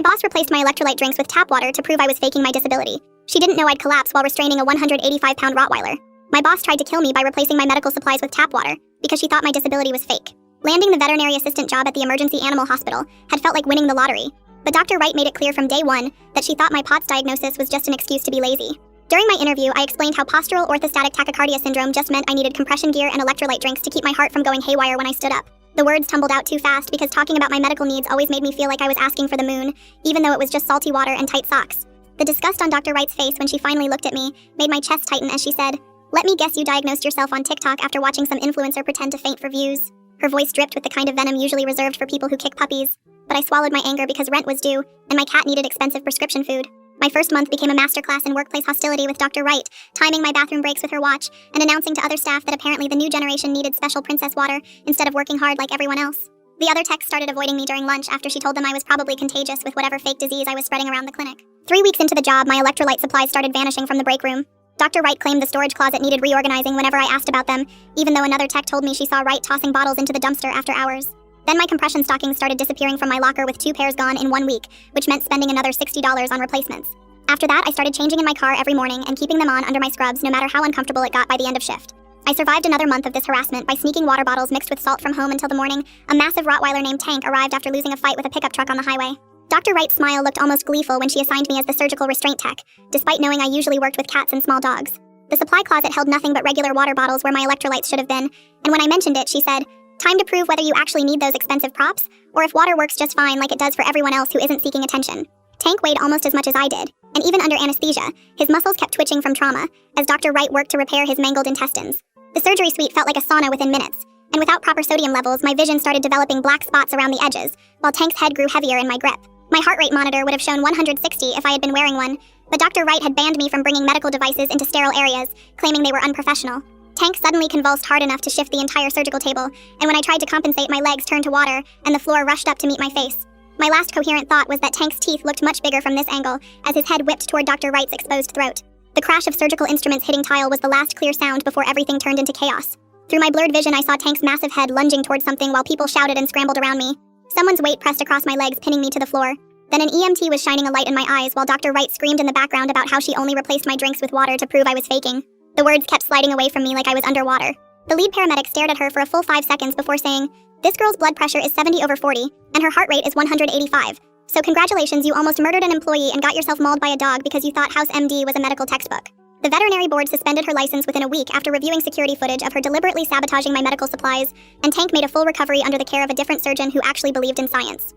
My boss replaced my electrolyte drinks with tap water to prove I was faking my disability. She didn't know I'd collapse while restraining a 185-pound Rottweiler. My boss tried to kill me by replacing my medical supplies with tap water because she thought my disability was fake. Landing the veterinary assistant job at the emergency animal hospital had felt like winning the lottery, but Dr. Wright made it clear from day one that she thought my POTS diagnosis was just an excuse to be lazy. During my interview, I explained how postural orthostatic tachycardia syndrome just meant I needed compression gear and electrolyte drinks to keep my heart from going haywire when I stood up. The words tumbled out too fast because talking about my medical needs always made me feel like I was asking for the moon, even though it was just salty water and tight socks. The disgust on Dr. Wright's face when she finally looked at me made my chest tighten as she said, "Let me guess you diagnosed yourself on TikTok after watching some influencer pretend to faint for views." Her voice dripped with the kind of venom usually reserved for people who kick puppies, but I swallowed my anger because rent was due, and my cat needed expensive prescription food. My first month became a masterclass in workplace hostility with Dr. Wright, timing my bathroom breaks with her watch, and announcing to other staff that apparently the new generation needed special princess water instead of working hard like everyone else. The other techs started avoiding me during lunch after she told them I was probably contagious with whatever fake disease I was spreading around the clinic. 3 weeks into the job, my electrolyte supplies started vanishing from the break room. Dr. Wright claimed the storage closet needed reorganizing whenever I asked about them, even though another tech told me she saw Wright tossing bottles into the dumpster after hours. Then my compression stockings started disappearing from my locker with 2 pairs gone in 1 week, which meant spending another $60 on replacements. After that, I started changing in my car every morning and keeping them on under my scrubs no matter how uncomfortable it got by the end of shift. I survived another month of this harassment by sneaking water bottles mixed with salt from home until the morning a massive Rottweiler named Tank arrived after losing a fight with a pickup truck on the highway. Dr. Wright's smile looked almost gleeful when she assigned me as the surgical restraint tech, despite knowing I usually worked with cats and small dogs. The supply closet held nothing but regular water bottles where my electrolytes should have been, and when I mentioned it, she said, "Time to prove whether you actually need those expensive props, or if water works just fine like it does for everyone else who isn't seeking attention." Tank weighed almost as much as I did, and even under anesthesia, his muscles kept twitching from trauma, as Dr. Wright worked to repair his mangled intestines. The surgery suite felt like a sauna within minutes, and without proper sodium levels, my vision started developing black spots around the edges, while Tank's head grew heavier in my grip. My heart rate monitor would have shown 160 if I had been wearing one, but Dr. Wright had banned me from bringing medical devices into sterile areas, claiming they were unprofessional. Tank suddenly convulsed hard enough to shift the entire surgical table, and when I tried to compensate, my legs turned to water, and the floor rushed up to meet my face. My last coherent thought was that Tank's teeth looked much bigger from this angle, as his head whipped toward Dr. Wright's exposed throat. The crash of surgical instruments hitting tile was the last clear sound before everything turned into chaos. Through my blurred vision, I saw Tank's massive head lunging towards something while people shouted and scrambled around me. Someone's weight pressed across my legs, pinning me to the floor. Then an EMT was shining a light in my eyes while Dr. Wright screamed in the background about how she only replaced my drinks with water to prove I was faking. The words kept sliding away from me like I was underwater. The lead paramedic stared at her for a full 5 seconds before saying, "This girl's blood pressure is 70/40, and her heart rate is 185. So congratulations, you almost murdered an employee and got yourself mauled by a dog because you thought House MD was a medical textbook." The veterinary board suspended her license within a week after reviewing security footage of her deliberately sabotaging my medical supplies, and Tank made a full recovery under the care of a different surgeon who actually believed in science.